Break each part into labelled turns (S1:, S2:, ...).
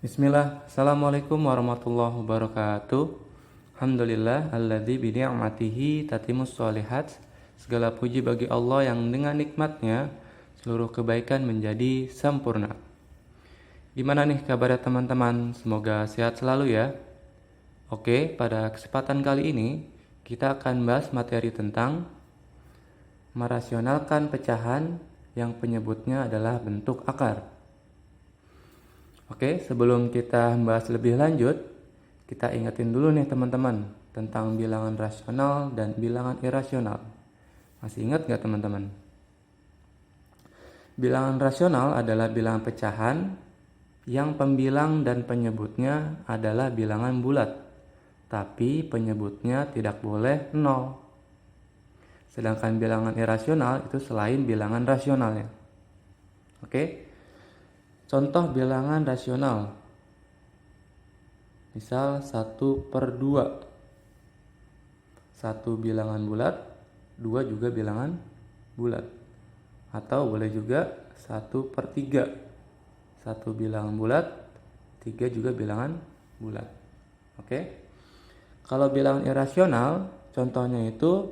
S1: Bismillah, Assalamualaikum warahmatullahi wabarakatuh. Alhamdulillah, alladzi bi ni'matihi tatimmus sholihat. Segala puji bagi Allah yang dengan nikmatnya seluruh kebaikan menjadi sempurna. Gimana nih kabarnya teman-teman? Semoga sehat selalu ya. Oke, pada kesempatan kali ini kita akan bahas materi tentang merasionalkan pecahan yang penyebutnya adalah bentuk akar. Oke, sebelum kita membahas lebih lanjut, kita ingetin dulu nih teman-teman tentang bilangan rasional dan bilangan irasional. Masih ingat nggak teman-teman? Bilangan rasional adalah bilangan pecahan yang pembilang dan penyebutnya adalah bilangan bulat, tapi penyebutnya tidak boleh 0. Sedangkan bilangan irasional itu selain bilangan rasionalnya. Oke? Contoh bilangan rasional. Misal 1/2. 1 bilangan bulat, 2 juga bilangan bulat. Atau boleh juga 1/3. 1 bilangan bulat, 3 juga bilangan bulat. Oke? Kalau bilangan irasional, contohnya itu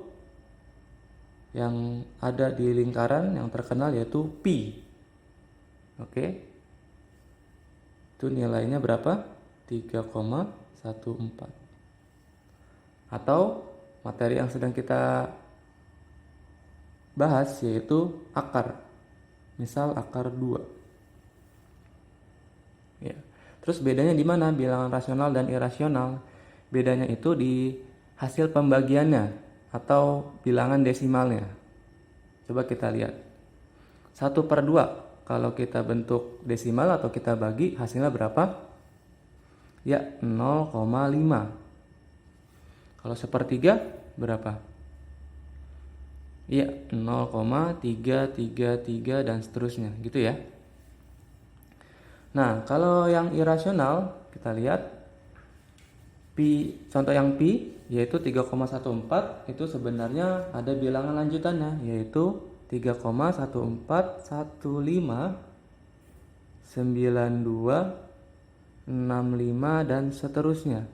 S1: yang ada di lingkaran yang terkenal yaitu pi. Oke? Itu nilainya berapa? 3,14. Atau materi yang sedang kita bahas yaitu akar. Misal akar 2. Ya. Terus bedanya di mana bilangan rasional dan irasional? Bedanya itu di hasil pembagiannya atau bilangan desimalnya. Coba kita lihat. 1/2. Kalau kita bentuk desimal atau kita bagi, hasilnya berapa? Ya, 0,5. Kalau 1/3 berapa? Ya, 0,333 dan seterusnya, gitu ya. Nah, kalau yang irasional, kita lihat pi, contoh yang pi yaitu 3,14 itu sebenarnya ada bilangan lanjutannya yaitu 3,14159265 dan seterusnya.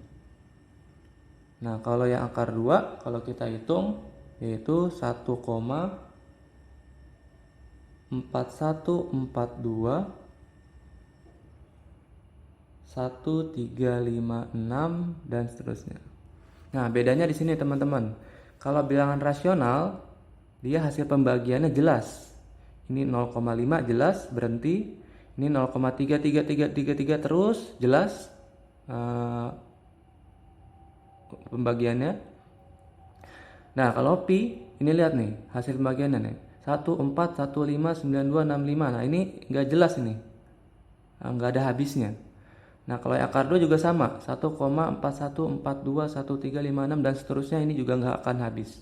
S1: Nah, kalau yang akar 2 kalau kita hitung yaitu 1,4142 1356 dan seterusnya. Nah, bedanya di sini teman-teman. Kalau bilangan rasional, dia hasil pembagiannya jelas. Ini 0,5 jelas berhenti. Ini 0,33333 terus jelas pembagiannya. Nah, kalau pi, ini lihat nih hasil pembagiannya nih. 14159265. Nah, ini nggak jelas ini. Nggak ada habisnya. Nah, kalau akar 2 juga sama, 1,41421356 dan seterusnya, ini juga nggak akan habis.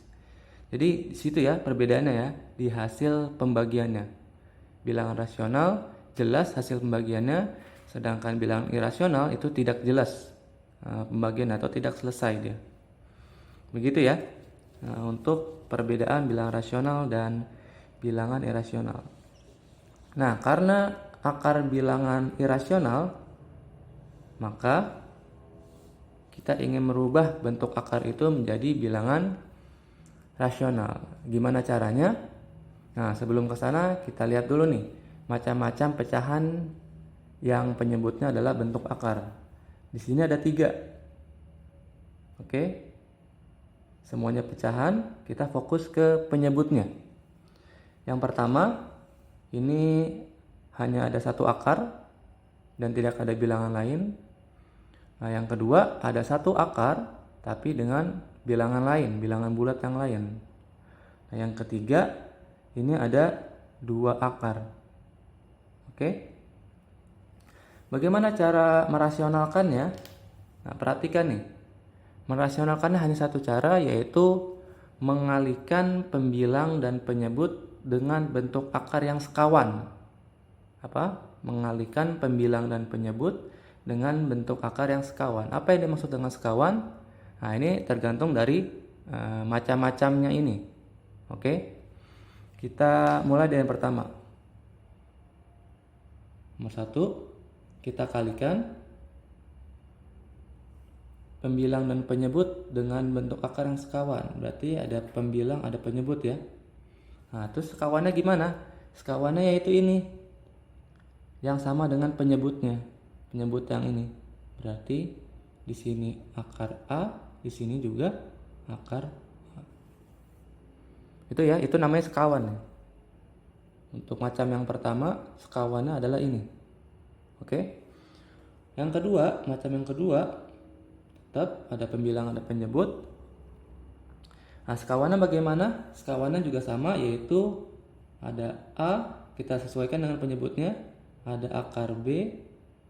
S1: Jadi di situ ya perbedaannya ya, di hasil pembagiannya. Bilangan rasional jelas hasil pembagiannya, sedangkan bilangan irasional itu tidak jelas pembagian atau tidak selesai dia. Begitu ya. Nah, untuk perbedaan bilangan rasional dan bilangan irasional. Nah, karena akar bilangan irasional, maka kita ingin merubah bentuk akar itu menjadi bilangan rasional. Gimana caranya? Nah, sebelum ke sana kita lihat dulu nih macam-macam pecahan yang penyebutnya adalah bentuk akar. Di sini ada 3. Oke. Semuanya pecahan, kita fokus ke penyebutnya. Yang pertama, ini hanya ada 1 akar dan tidak ada bilangan lain. Nah, yang kedua ada 1 akar tapi dengan bilangan lain, bilangan bulat yang lain. Nah, yang ketiga ini ada 2 akar. Oke. Bagaimana cara merasionalkannya? Nah, perhatikan nih. Merasionalkannya hanya 1 cara, yaitu mengalihkan pembilang dan penyebut dengan bentuk akar yang sekawan. Apa? Mengalihkan pembilang dan penyebut dengan bentuk akar yang sekawan. Apa yang dimaksud dengan sekawan? Nah, ini tergantung dari macam-macamnya ini. Oke. Kita mulai dari yang pertama. Nomor 1, kita kalikan pembilang dan penyebut dengan bentuk akar yang sekawan. Berarti ada pembilang, ada penyebut ya. Nah, terus sekawannya gimana? Sekawannya yaitu ini, yang sama dengan penyebutnya. Penyebut yang ini. Berarti di sini akar A, di sini juga akar A. Itu ya, itu namanya sekawan. Untuk macam yang pertama, sekawannya adalah ini. Oke. Yang kedua, macam yang kedua, tetap ada pembilang, ada penyebut. Nah, sekawannya bagaimana? Sekawannya juga sama, yaitu ada A, kita sesuaikan dengan penyebutnya. Ada akar B,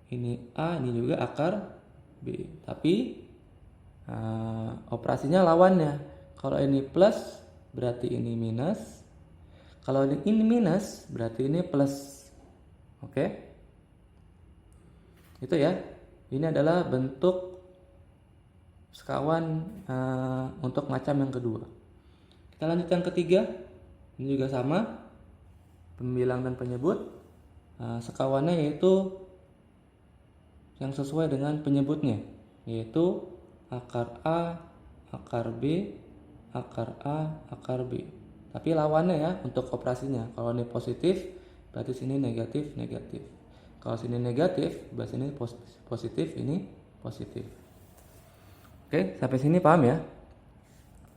S1: ini A, ini juga akar B. Tapi operasinya lawannya. Kalau ini plus, berarti ini minus. Kalau ini minus, berarti ini plus. Oke? Itu ya. Ini adalah bentuk sekawan untuk macam yang kedua. Kita lanjut yang ketiga. Ini juga sama, pembilang dan penyebut. Sekawannya yaitu yang sesuai dengan penyebutnya, yaitu akar A, akar B, akar A, akar B. Tapi lawannya ya untuk operasinya. Kalau ini positif, berarti sini negatif, negatif. Kalau sini negatif, berarti sini positif, ini positif. Oke, sampai sini paham ya?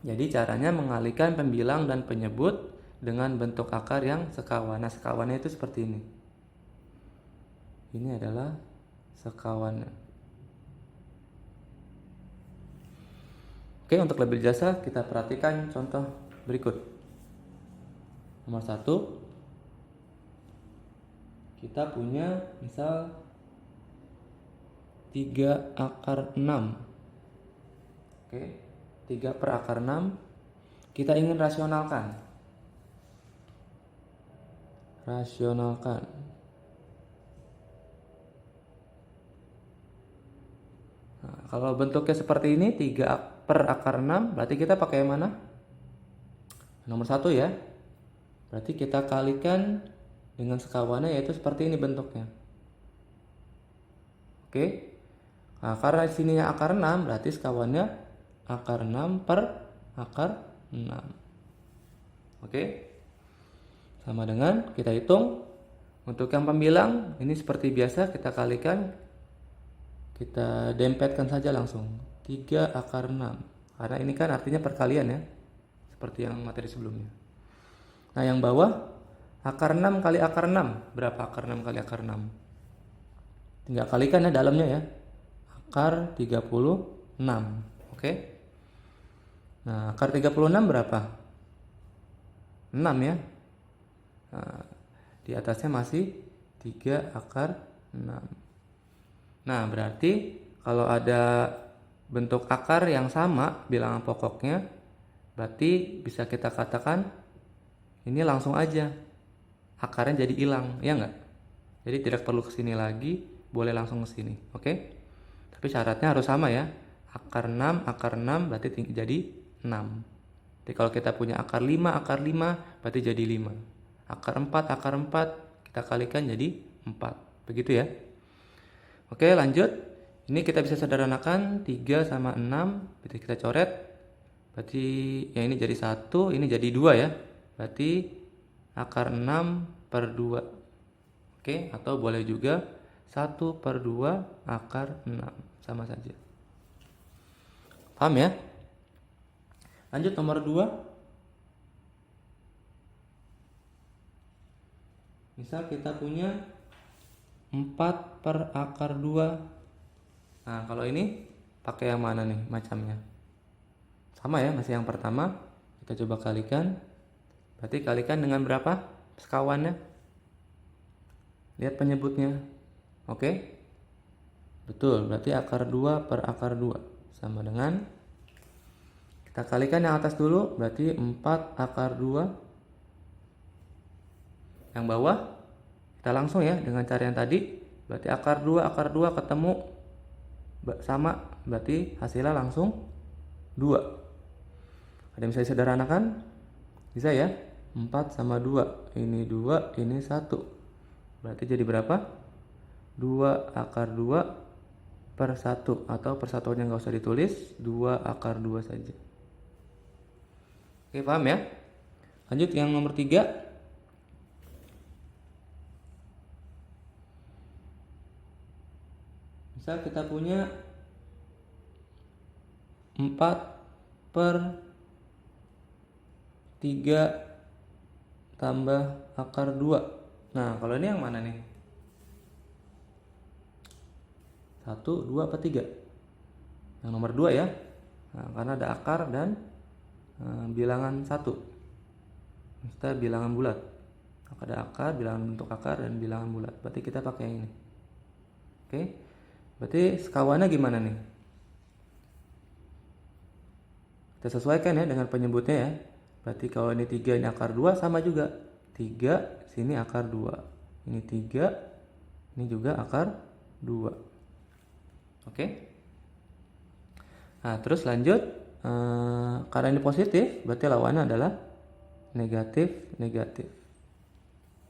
S1: Jadi caranya mengalihkan pembilang dan penyebut dengan bentuk akar yang sekawan. Nah, sekawannya itu seperti ini. Ini adalah sekawannya. Oke, untuk lebih jasa kita perhatikan contoh berikut. Nomor 1, kita punya misal 3 akar 6. Oke, 3 per akar 6 kita ingin rasionalkan. Rasionalkan. Nah, kalau bentuknya seperti ini 3 per akar 6, berarti kita pakai yang mana? Nomor 1 ya. Berarti kita kalikan dengan sekawannya, yaitu seperti ini bentuknya. Oke. Nah, karena sininya akar 6, berarti sekawannya akar 6 per akar 6. Oke. Sama dengan kita hitung. Untuk yang pembilang, ini seperti biasa kita kalikan. Kita dempetkan saja langsung. 3 akar 6. Karena ini kan artinya perkalian ya. Seperti yang materi sebelumnya. Nah, yang bawah, akar 6 kali akar 6. Berapa akar 6 kali akar 6? Tinggal kalikan ya dalamnya ya. Akar 36. Oke. Nah, akar 36 berapa? 6 ya. Nah, di atasnya masih 3 akar 6. Nah, berarti kalau ada bentuk akar yang sama bilangan pokoknya, berarti bisa kita katakan ini langsung aja akarnya jadi hilang, ya enggak? Jadi tidak perlu ke sini lagi, boleh langsung ke sini. Oke? Tapi syaratnya harus sama ya. Akar 6 berarti jadi 6. Jadi kalau kita punya akar 5 berarti jadi 5. Akar 4 kita kalikan jadi 4. Begitu ya. Oke, lanjut. Ini kita bisa sederhanakan 3 sama 6. Berarti kita coret. Berarti ya ini jadi 1, ini jadi 2 ya. Berarti akar 6 per 2. Oke, atau boleh juga 1 per 2 akar 6. Sama saja. Paham ya? Lanjut nomor 2. Misal kita punya 4 per akar 2. Nah, kalau ini pakai yang mana nih macamnya? Sama ya, masih yang pertama. Kita coba kalikan. Berarti kalikan dengan berapa sekawannya? Lihat penyebutnya. Oke? Betul, berarti akar 2 per akar 2. Sama dengan, kita kalikan yang atas dulu, berarti 4 akar 2. Yang bawah, kita langsung ya dengan cara yang tadi. Berarti akar 2 ketemu sama, berarti hasilnya langsung 2. Ada yang bisa disederhanakan? Bisa ya? 4 sama 2. Ini 2, ini 1. Berarti jadi berapa? 2 akar 2 per 1, atau persatuannya nggak usah ditulis, 2 akar 2 saja. Oke, paham ya? Lanjut yang nomor 3. Misal kita punya 4 per 3 tambah akar 2. Nah, kalau ini yang mana nih? 1, 2, apa 3? Yang nomor 2 ya. Nah, karena ada akar dan bilangan 1. Kita bilangan bulat. Ada akar, bilangan bentuk akar, dan bilangan bulat. Berarti kita pakai yang ini. Oke. Berarti sekawannya gimana nih? Kita sesuaikan ya dengan penyebutnya ya. Berarti kalau ini 3, ini akar 2, sama juga. 3, sini akar 2. Ini 3, ini juga akar 2. Oke. Nah, terus lanjut. Karena ini positif, berarti lawannya adalah negatif, negatif.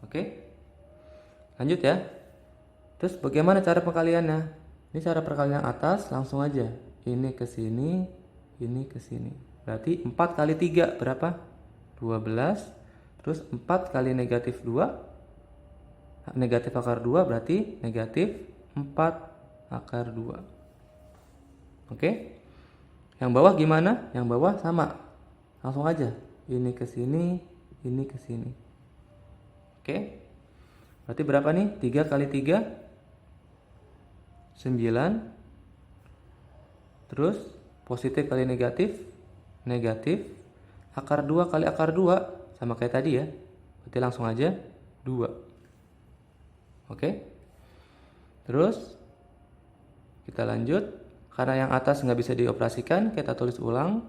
S1: Oke. Lanjut ya. Terus bagaimana cara perkaliannya? Ini cara perkalian atas, langsung aja. Ini ke sini, ini ke sini. Berarti 4 kali 3 berapa? 12. Terus 4 kali negatif 2, negatif akar 2 berarti negatif 4 akar 2. Oke. Yang bawah gimana? Yang bawah sama. Langsung aja. Ini ke sini, ini ke sini. Oke. Berarti berapa nih? 3 kali 3 9. Terus positif kali negatif, negatif. Akar 2 kali akar 2 sama kayak tadi ya. Berarti langsung aja 2. Oke. Terus kita lanjut. Karena yang atas nggak bisa dioperasikan, kita tulis ulang.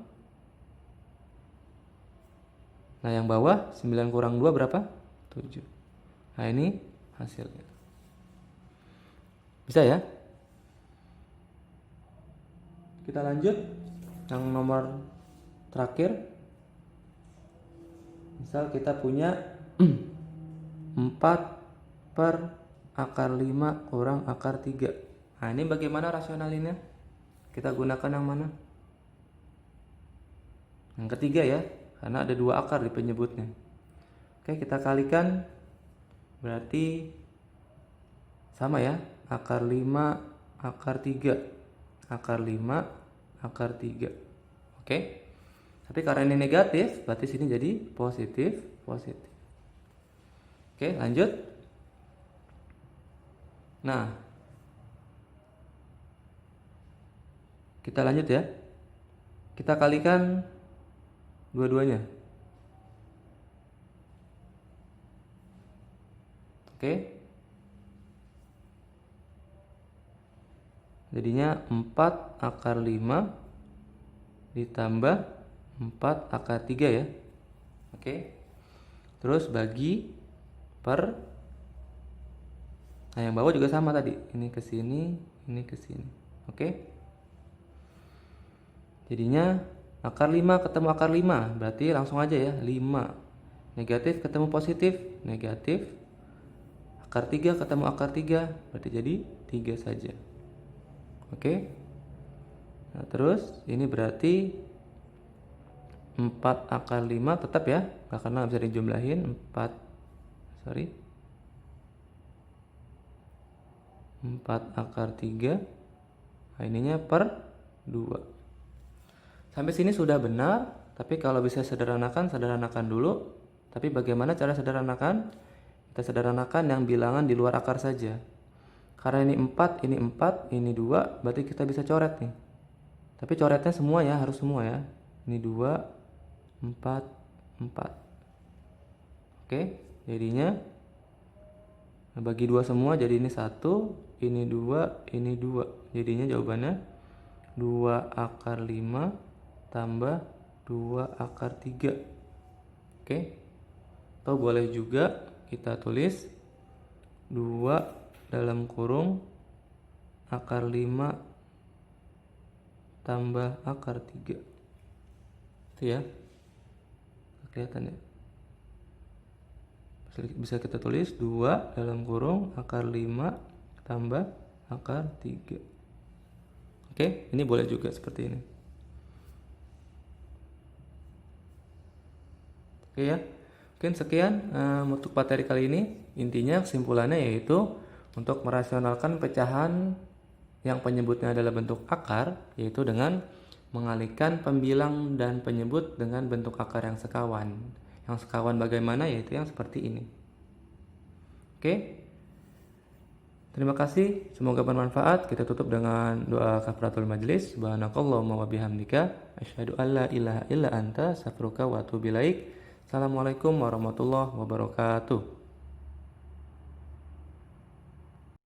S1: Nah, yang bawah 9 kurang 2 berapa? 7. Nah, ini hasilnya. Bisa ya? Kita lanjut yang nomor terakhir. Misal kita punya 4 per akar 5 kurang akar 3. Nah, ini bagaimana rasionalinnya? Kita gunakan yang mana? Yang ketiga ya, karena ada 2 akar di penyebutnya. Oke, kita kalikan. Berarti sama ya, akar 5 akar 3. Akar 5 akar 3. Oke. Tapi karena ini negatif, berarti sini jadi positif, positif. Oke, lanjut. Nah, kita lanjut ya. Kita kalikan dua-duanya. Oke. Jadinya 4 akar 5 ditambah 4 akar 3 ya. Oke. Terus bagi per. Nah, yang bawah juga sama tadi. Ini ke sini, ini ke sini. Oke. Jadinya akar 5 ketemu akar 5, berarti langsung aja ya, 5. Negatif ketemu positif, negatif. Akar 3 ketemu akar 3, berarti jadi 3 saja. Oke. Nah, terus ini berarti 4 akar 5 tetap ya, karena bisa dijumlahin 4 akar 3. Nah, ininya per 2. Sampai sini sudah benar, tapi kalau bisa sederhanakan, sederhanakan dulu. Tapi bagaimana cara sederhanakan? Kita sederhanakan yang bilangan di luar akar saja. Karena ini 4, ini 2, berarti kita bisa coret nih. Tapi coretnya semua ya, harus semua ya. Ini 2, 4, 4. Oke, jadinya bagi 2 semua, jadi ini 1, ini 2, ini 2. Jadinya jawabannya 2 akar 5 tambah 2 akar 3. Oke. Atau boleh juga kita tulis 2 dalam kurung akar 5 tambah akar 3. Itu ya. Kelihatan ya. Bisa kita tulis 2 dalam kurung akar 5 tambah akar 3. Oke, ini boleh juga seperti ini. Oke ya. Mungkin sekian untuk materi kali ini. Intinya kesimpulannya yaitu untuk merasionalkan pecahan yang penyebutnya adalah bentuk akar, yaitu dengan mengalihkan pembilang dan penyebut dengan bentuk akar yang sekawan. Yang sekawan bagaimana? Yaitu yang seperti ini. Oke. Terima kasih, semoga bermanfaat. Kita tutup dengan doa kafaratul majlis. Subhanakallahumma wa bihamdika asyhadu an la ilaha illa anta astaghfiruka wa atubu ilaik. Assalamualaikum warahmatullahi wabarakatuh.